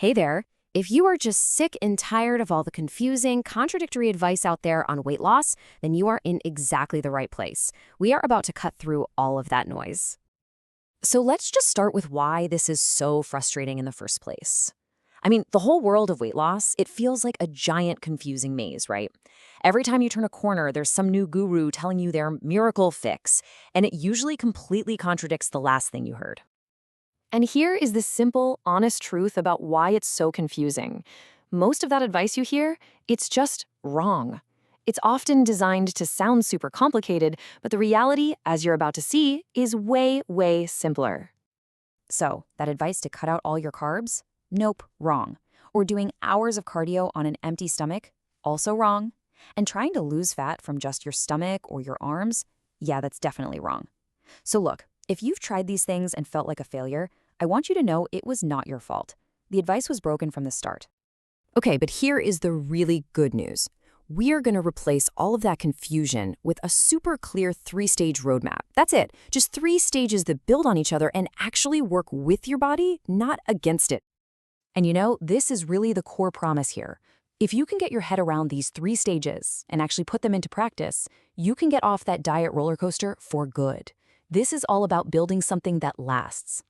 Hey there. If you are just sick and tired of all the confusing, contradictory advice out there on weight loss, then you are in exactly the right place. We are about to cut through all of that noise. So let's just start with why this is so frustrating in the first place. I mean, the whole world of weight loss, it feels like a giant confusing maze, right? Every time you turn a corner, there's some new guru telling you their miracle fix, and it usually completely contradicts the last thing you heard. And here is the simple, honest truth about why it's so confusing. Most of that advice you hear, it's just wrong. It's often designed to sound super complicated, but the reality, as you're about to see, is way, way simpler. So, that advice to cut out all your carbs? Nope, wrong. Or doing hours of cardio on an empty stomach? Also wrong. And trying to lose fat from just your stomach or your arms? Yeah, that's definitely wrong. So look, if you've tried these things and felt like a failure, I want you to know it was not your fault. The advice was broken from the start. Okay, but here is the really good news. We are going to replace all of that confusion with a super clear 3-stage roadmap. That's it. Just 3 stages that build on each other and actually work with your body, not against it. And you know, this is really the core promise here. If you can get your head around these 3 stages and actually put them into practice, you can get off that diet roller coaster for good. This is all about building something that lasts.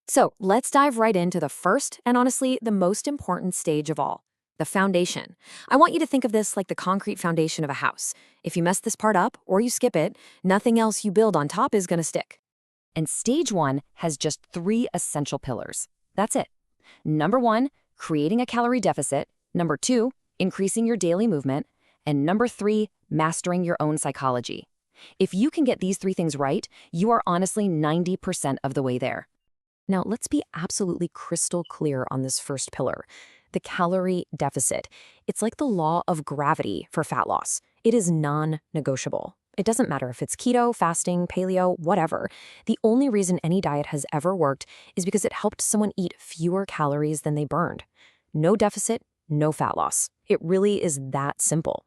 So let's dive right into the first and honestly the most important stage of all, the foundation. I want you to think of this like the concrete foundation of a house. If you mess this part up or you skip it, nothing else you build on top is going to stick. And stage 1 has just 3 essential pillars. That's it. Number 1, creating a calorie deficit. Number 2, increasing your daily movement. And number 3, mastering your own psychology. If you can get these 3 things right, you are honestly 90% of the way there. Now, let's be absolutely crystal clear on this first pillar, the calorie deficit. It's like the law of gravity for fat loss. It is non-negotiable. It doesn't matter if it's keto, fasting, paleo, whatever. The only reason any diet has ever worked is because it helped someone eat fewer calories than they burned. No deficit, no fat loss. It really is that simple.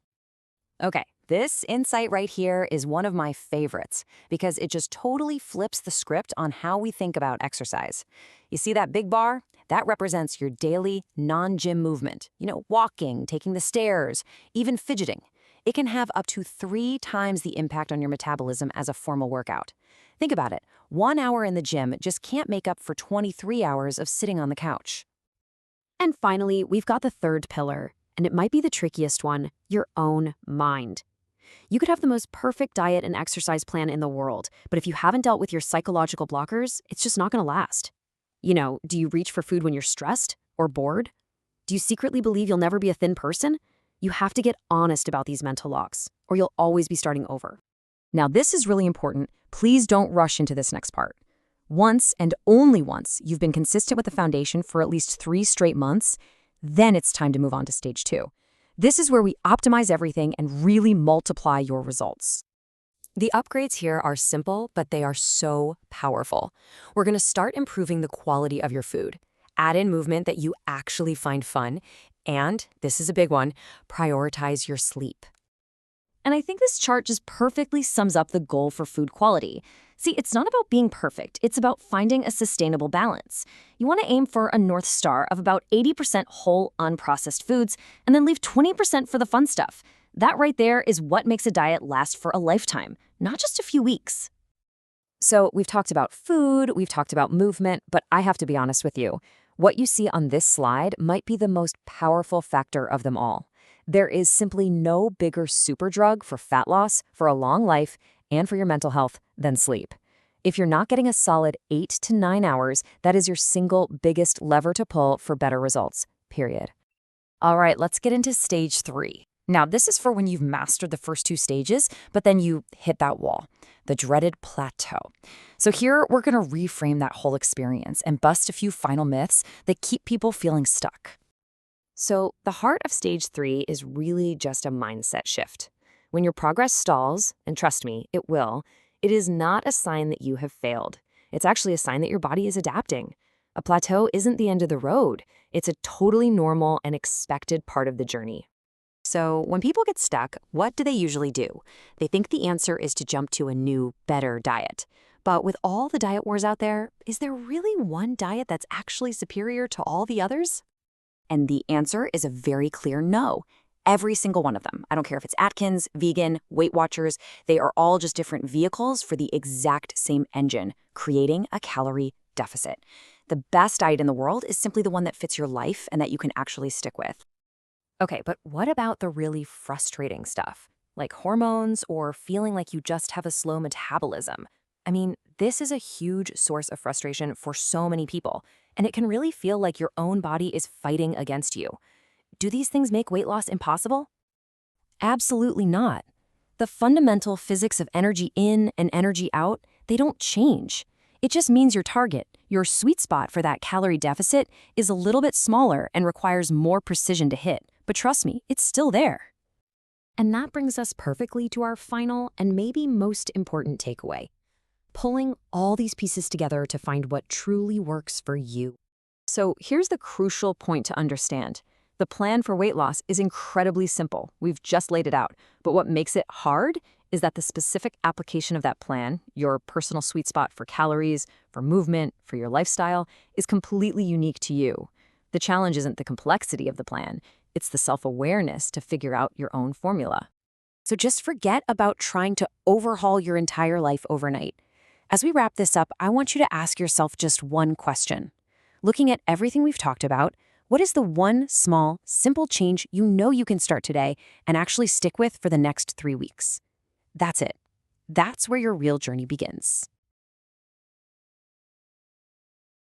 Okay, this insight right here is one of my favorites because it just totally flips the script on how we think about exercise. You see that big bar? That represents your daily non-gym movement. You know, walking, taking the stairs, even fidgeting. It can have up to 3 times the impact on your metabolism as a formal workout. Think about it. 1 hour in the gym just can't make up for 23 hours of sitting on the couch. And finally, we've got the third pillar, and it might be the trickiest one, your own mind. You could have the most perfect diet and exercise plan in the world, but if you haven't dealt with your psychological blockers, it's just not going to last. You know, do you reach for food when you're stressed or bored? Do you secretly believe you'll never be a thin person? You have to get honest about these mental locks, or you'll always be starting over. Now, this is really important. Please don't rush into this next part. Once and only once you've been consistent with the foundation for at least 3 straight months, then it's time to move on to stage 2. This is where we optimize everything and really multiply your results. The upgrades here are simple, but they are so powerful. We're going to start improving the quality of your food. Add in movement that you actually find fun. And, this is a big one, prioritize your sleep. And I think this chart just perfectly sums up the goal for food quality. See, it's not about being perfect. It's about finding a sustainable balance. You want to aim for a North Star of about 80% whole, unprocessed foods, and then leave 20% for the fun stuff. That right there is what makes a diet last for a lifetime, not just a few weeks. So we've talked about food, we've talked about movement, but I have to be honest with you. What you see on this slide might be the most powerful factor of them all. There is simply no bigger super drug for fat loss, for a long life, and for your mental health than sleep. If you're not getting a solid 8 to 9 hours, that is your single biggest lever to pull for better results, period. All right, let's get into stage 3. Now, this is for when you've mastered the first 2 stages, but then you hit that wall, the dreaded plateau. So here, we're going to reframe that whole experience and bust a few final myths that keep people feeling stuck. So the heart of stage 3 is really just a mindset shift. When your progress stalls, and trust me, it will, it is not a sign that you have failed. It's actually a sign that your body is adapting. A plateau isn't the end of the road. It's a totally normal and expected part of the journey. So when people get stuck, what do they usually do? They think the answer is to jump to a new, better diet. But with all the diet wars out there, is there really one diet that's actually superior to all the others? And the answer is a very clear no. Every single one of them. I don't care if it's Atkins, vegan, Weight Watchers, they are all just different vehicles for the exact same engine, creating a calorie deficit. The best diet in the world is simply the one that fits your life and that you can actually stick with. Okay, but what about the really frustrating stuff? Like hormones or feeling like you just have a slow metabolism? I mean, this is a huge source of frustration for so many people, and it can really feel like your own body is fighting against you. Do these things make weight loss impossible? Absolutely not. The fundamental physics of energy in and energy out, they don't change. It just means your target, your sweet spot for that calorie deficit, is a little bit smaller and requires more precision to hit. But trust me, it's still there. And that brings us perfectly to our final and maybe most important takeaway: pulling all these pieces together to find what truly works for you. So here's the crucial point to understand. The plan for weight loss is incredibly simple. We've just laid it out. But what makes it hard is that the specific application of that plan, your personal sweet spot for calories, for movement, for your lifestyle, is completely unique to you. The challenge isn't the complexity of the plan. It's the self-awareness to figure out your own formula. So just forget about trying to overhaul your entire life overnight. As we wrap this up, I want you to ask yourself just one question. Looking at everything we've talked about, what is the one small, simple change you know you can start today and actually stick with for the next 3 weeks? That's it. That's where your real journey begins.